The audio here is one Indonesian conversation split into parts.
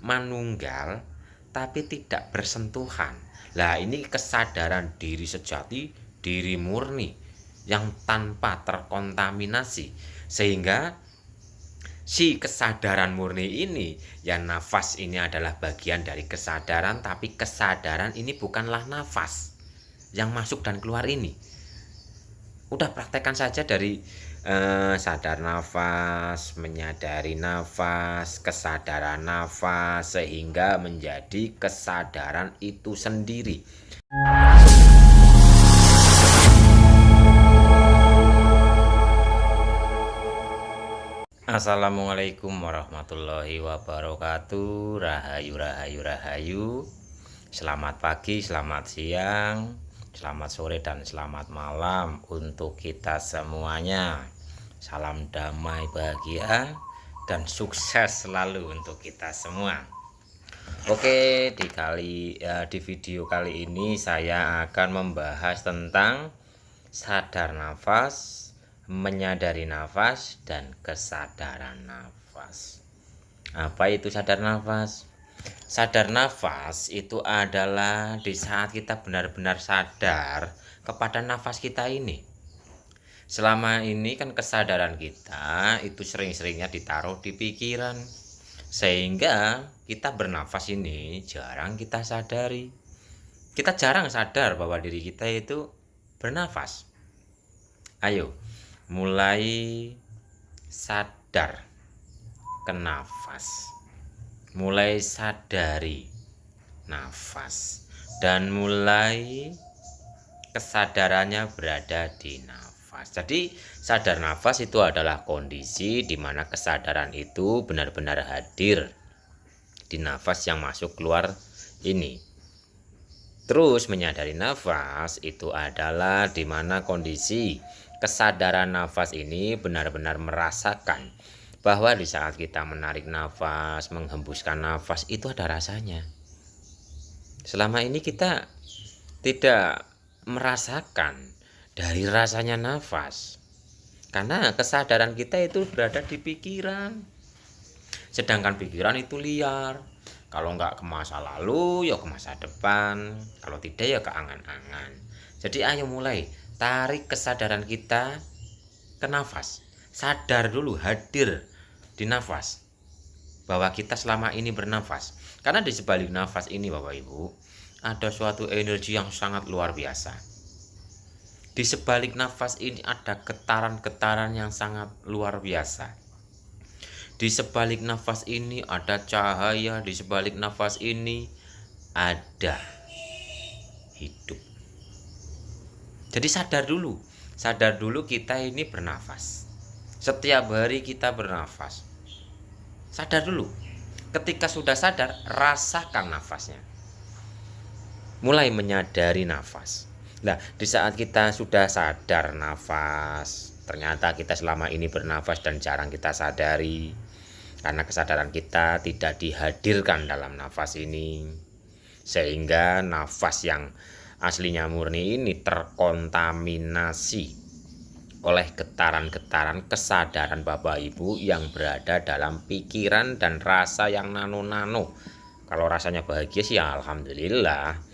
manunggal tapi tidak bersentuhan. Lah ini kesadaran diri sejati, diri murni yang tanpa terkontaminasi, sehingga si kesadaran murni ini, ya nafas ini adalah bagian dari kesadaran, tapi kesadaran ini bukanlah nafas yang masuk dan keluar ini. Udah praktekkan saja dari sadar nafas, menyadari nafas, kesadaran nafas, sehingga menjadi kesadaran itu sendiri. Assalamualaikum warahmatullahi wabarakatuh. Rahayu, rahayu, rahayu. Selamat pagi, selamat siang, selamat sore, dan selamat malam untuk kita semuanya. Salam damai, bahagia, dan sukses selalu untuk kita semua. Oke, di video kali ini saya akan membahas tentang sadar nafas, menyadari nafas, dan kesadaran nafas. Apa itu sadar nafas? Sadar nafas itu adalah di saat kita benar-benar sadar kepada nafas kita ini. Selama ini kan kesadaran kita itu sering-seringnya ditaruh di pikiran, sehingga kita bernafas ini jarang kita sadari. Kita jarang sadar bahwa diri kita itu bernafas. Ayo, mulai sadar ke nafas, mulai sadari nafas, dan mulai kesadarannya berada di nafas. Jadi sadar nafas itu adalah kondisi di mana kesadaran itu benar-benar hadir di nafas yang masuk keluar ini. Terus menyadari nafas itu adalah di mana kondisi kesadaran nafas ini benar-benar merasakan bahwa di saat kita menarik nafas, menghembuskan nafas itu ada rasanya. Selama ini kita tidak merasakan dari rasanya nafas, karena kesadaran kita itu berada di pikiran, sedangkan pikiran itu liar. Kalau nggak ke masa lalu ya ke masa depan, kalau tidak ya ke angan-angan. Jadi ayo mulai tarik kesadaran kita ke nafas, sadar dulu, hadir di nafas bahwa kita selama ini bernafas. Karena di sebalik nafas ini Bapak Ibu ada suatu energi yang sangat luar biasa. Di sebalik nafas ini ada getaran-getaran yang sangat luar biasa. Di sebalik nafas ini ada cahaya, di sebalik nafas ini ada hidup. Jadi sadar dulu kita ini bernafas. Setiap hari kita bernafas. Sadar dulu. Ketika sudah sadar, rasakan nafasnya. Mulai menyadari nafas. Nah, di saat kita sudah sadar nafas, ternyata kita selama ini bernafas dan jarang kita sadari, karena kesadaran kita tidak dihadirkan dalam nafas ini, sehingga nafas yang aslinya murni ini terkontaminasi oleh getaran-getaran kesadaran Bapak Ibu yang berada dalam pikiran dan rasa yang nano-nano. Kalau rasanya bahagia sih ya alhamdulillah,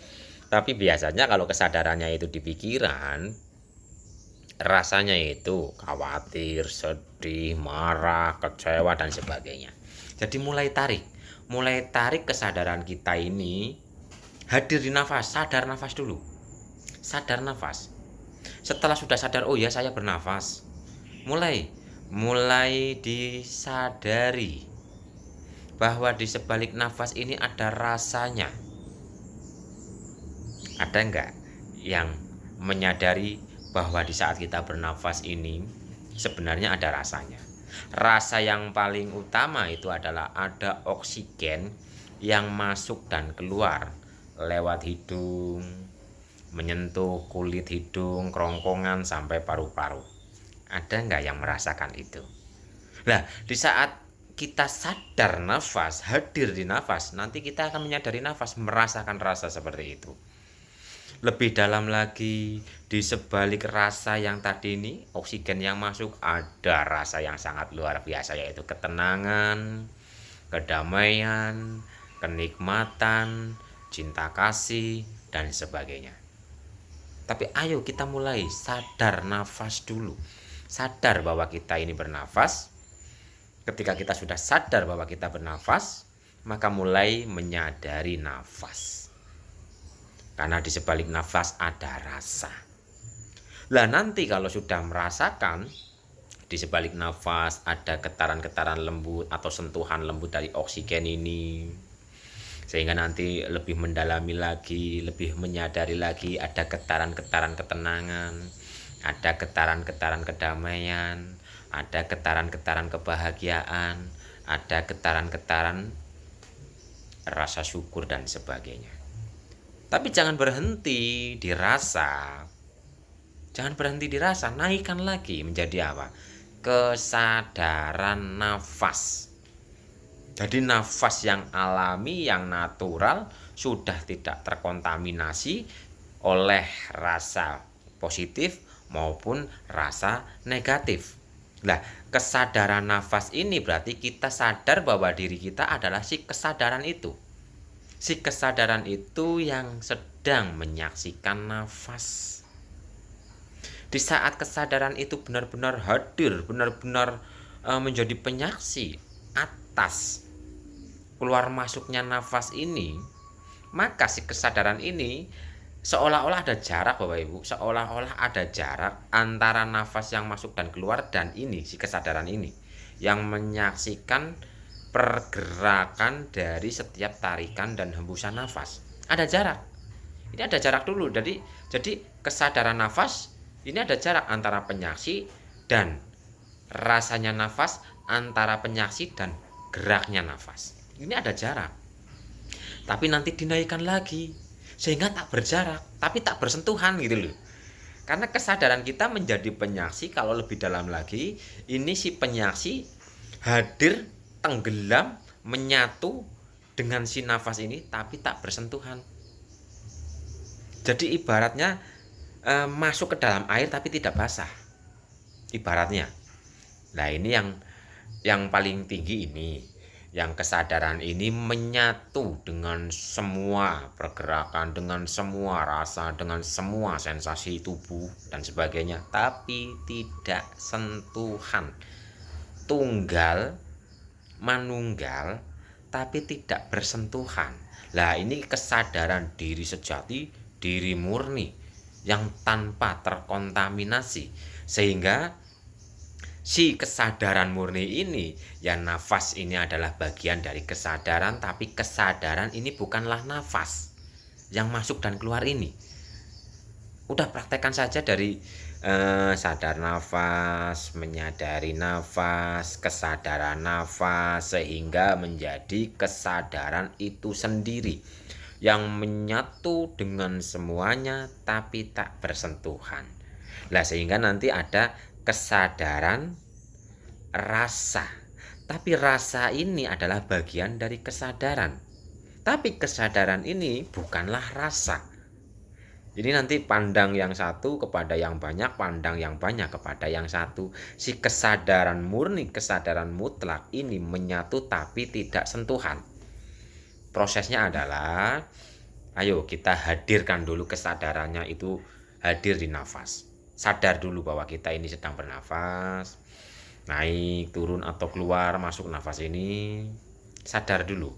tapi biasanya kalau kesadarannya itu di pikiran, rasanya itu khawatir, sedih, marah, kecewa, dan sebagainya. Jadi mulai tarik kesadaran kita ini hadir di nafas. Sadar nafas dulu, sadar nafas. Setelah sudah sadar, oh ya saya bernafas, mulai disadari bahwa di sebalik nafas ini ada rasanya. Ada enggak yang menyadari bahwa di saat kita bernafas ini sebenarnya ada rasanya? Rasa yang paling utama itu adalah ada oksigen yang masuk dan keluar lewat hidung, menyentuh kulit hidung, kerongkongan, sampai paru-paru. Ada enggak yang merasakan itu? Nah, di saat kita sadar nafas, hadir di nafas, nanti kita akan menyadari nafas, merasakan rasa seperti itu. Lebih dalam lagi, di sebalik rasa yang tadi ini, oksigen yang masuk, ada rasa yang sangat luar biasa, yaitu ketenangan, kedamaian, kenikmatan, cinta kasih, dan sebagainya. Tapi ayo kita mulai sadar nafas dulu. Sadar bahwa kita ini bernafas. Ketika kita sudah sadar bahwa kita bernafas, maka mulai menyadari nafas. Karena di sebalik nafas ada rasa. Lah nanti kalau sudah merasakan di sebalik nafas ada getaran-getaran lembut atau sentuhan lembut dari oksigen ini, sehingga nanti lebih mendalami lagi, lebih menyadari lagi ada getaran-getaran ketenangan, ada getaran-getaran kedamaian, ada getaran-getaran kebahagiaan, ada getaran-getaran rasa syukur dan sebagainya. Tapi jangan berhenti di rasa. Jangan berhenti di rasa, naikkan lagi menjadi apa? Kesadaran nafas. Jadi nafas yang alami, yang natural, sudah tidak terkontaminasi oleh rasa positif maupun rasa negatif. Nah, kesadaran nafas ini berarti kita sadar bahwa diri kita adalah si kesadaran itu. Si kesadaran itu yang sedang menyaksikan nafas. Di saat kesadaran itu benar-benar hadir, benar-benar menjadi penyaksi atas keluar masuknya nafas ini, maka si kesadaran ini seolah-olah ada jarak Bapak Ibu, seolah-olah ada jarak antara nafas yang masuk dan keluar dan ini, si kesadaran ini yang menyaksikan pergerakan dari setiap tarikan dan hembusan nafas. Ada jarak. Ini ada jarak dulu. Jadi kesadaran nafas ini ada jarak antara penyaksi dan rasanya nafas, antara penyaksi dan geraknya nafas. Ini ada jarak. Tapi nanti dinaikkan lagi sehingga tak berjarak, tapi tak bersentuhan gitu loh. Karena kesadaran kita menjadi penyaksi, kalau lebih dalam lagi, ini si penyaksi hadir, tenggelam, menyatu dengan si nafas ini tapi tak bersentuhan. Jadi ibaratnya masuk ke dalam air tapi tidak basah, ibaratnya. Nah ini yang paling tinggi ini, yang kesadaran ini menyatu dengan semua pergerakan, dengan semua rasa, dengan semua sensasi tubuh dan sebagainya, tapi tidak sentuhan. Tunggal, manunggal, tapi tidak bersentuhan. Lah ini kesadaran diri sejati, diri murni yang tanpa terkontaminasi, sehingga si kesadaran murni ini, ya nafas ini adalah bagian dari kesadaran, tapi kesadaran ini bukanlah nafas yang masuk dan keluar ini. Udah praktekkan saja dari sadar nafas, menyadari nafas, kesadaran nafas, sehingga menjadi kesadaran itu sendiri yang menyatu dengan semuanya tapi tak bersentuhan. Lah sehingga nanti ada kesadaran rasa. Tapi rasa ini adalah bagian dari kesadaran. Tapi kesadaran ini bukanlah rasa. Jadi nanti pandang yang satu kepada yang banyak, pandang yang banyak kepada yang satu. Si kesadaran murni, kesadaran mutlak ini menyatu tapi tidak sentuhan. Prosesnya adalah, ayo kita hadirkan dulu kesadarannya itu hadir di nafas. Sadar dulu bahwa kita ini sedang bernafas. Naik, turun atau keluar, masuk nafas ini. Sadar dulu.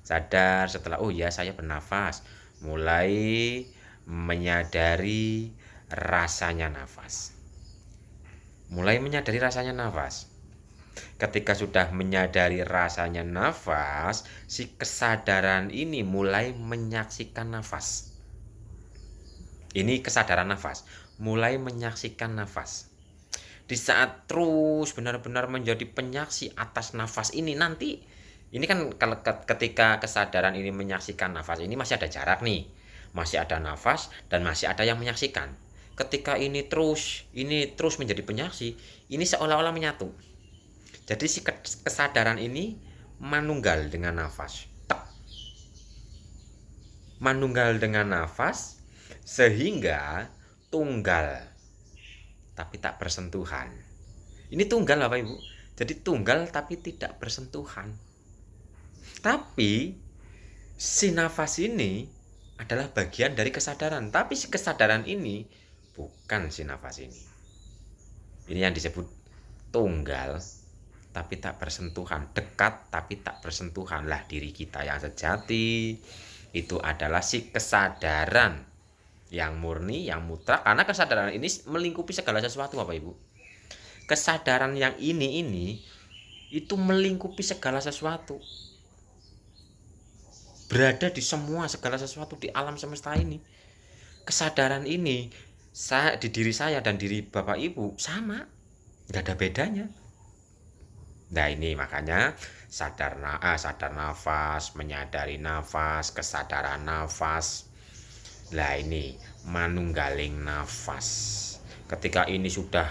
Sadar setelah, oh ya saya bernafas. Mulai menyadari rasanya nafas. Mulai menyadari rasanya nafas. Ketika sudah menyadari rasanya nafas, si kesadaran ini mulai menyaksikan nafas. Ini kesadaran nafas, mulai menyaksikan nafas. Di saat terus benar-benar menjadi penyaksi atas nafas ini, nanti ini kan kalau ketika kesadaran ini menyaksikan nafas ini masih ada jarak nih, masih ada nafas dan masih ada yang menyaksikan. Ketika ini terus menjadi penyaksi, ini seolah-olah menyatu. Jadi si kesadaran ini manunggal dengan nafas. Manunggal dengan nafas sehingga tunggal tapi tak bersentuhan. Ini tunggal Bapak Ibu. Jadi tunggal tapi tidak bersentuhan. Tapi Si nafas ini adalah bagian dari kesadaran, tapi si kesadaran ini bukan si nafas ini. Ini yang disebut tunggal tapi tak bersentuhan, dekat tapi tak bersentuhan. Lah diri kita yang sejati itu adalah si kesadaran yang murni, yang mutlak, karena kesadaran ini melingkupi segala sesuatu, Bapak Ibu. Kesadaran yang ini itu melingkupi segala sesuatu, berada di semua segala sesuatu di alam semesta ini. Kesadaran ini di diri saya dan diri Bapak Ibu sama, nggak ada bedanya. Nah ini makanya sadar nafas, menyadari nafas, kesadaran nafas. Nah ini manunggaling nafas. Ketika ini sudah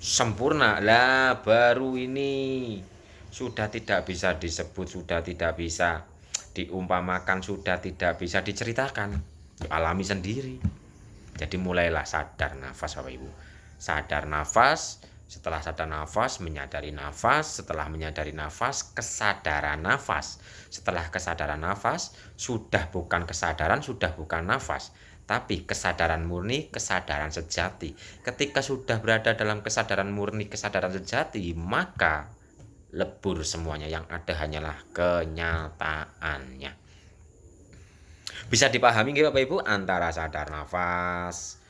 sempurna, lah baru ini sudah tidak bisa disebut, sudah tidak bisa diumpamakan, sudah tidak bisa diceritakan, alami sendiri. Jadi mulailah sadar nafas, Bapak Ibu. Sadar nafas, setelah sadar nafas menyadari nafas, setelah menyadari nafas kesadaran nafas. Setelah kesadaran nafas sudah bukan kesadaran, sudah bukan nafas, tapi kesadaran murni, kesadaran sejati. Ketika sudah berada dalam kesadaran murni, kesadaran sejati, maka lebur semuanya, yang ada hanyalah kenyataannya. Bisa dipahami nggih Bapak Ibu antara sadar nafas,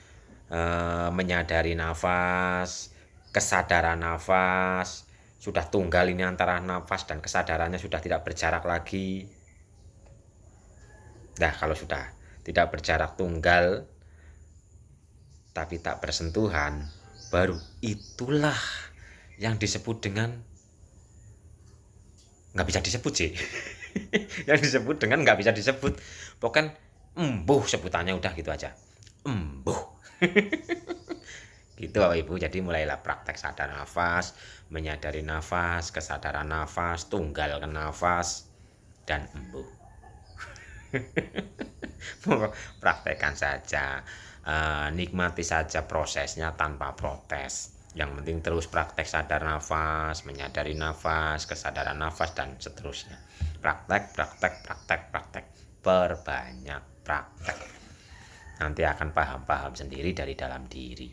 menyadari nafas, kesadaran nafas, sudah tunggal ini antara nafas dan kesadarannya sudah tidak berjarak lagi. Nah, kalau sudah tidak berjarak, tunggal tapi tak bersentuhan, baru itulah yang disebut dengan nggak bisa disebut sih. Yang disebut dengan nggak bisa disebut, pokoknya embuh sebutannya, udah gitu aja, embuh. Gitu Bapak Ibu. Jadi mulailah praktek sadar nafas, menyadari nafas, kesadaran nafas, tunggal ke nafas, dan embuh. Praktekkan saja, nikmati saja prosesnya tanpa protes. Yang penting terus praktek sadar nafas, menyadari nafas, kesadaran nafas, dan seterusnya. Praktek, praktek, praktek, praktek. Perbanyak praktek. Nanti akan paham-paham sendiri dari dalam diri.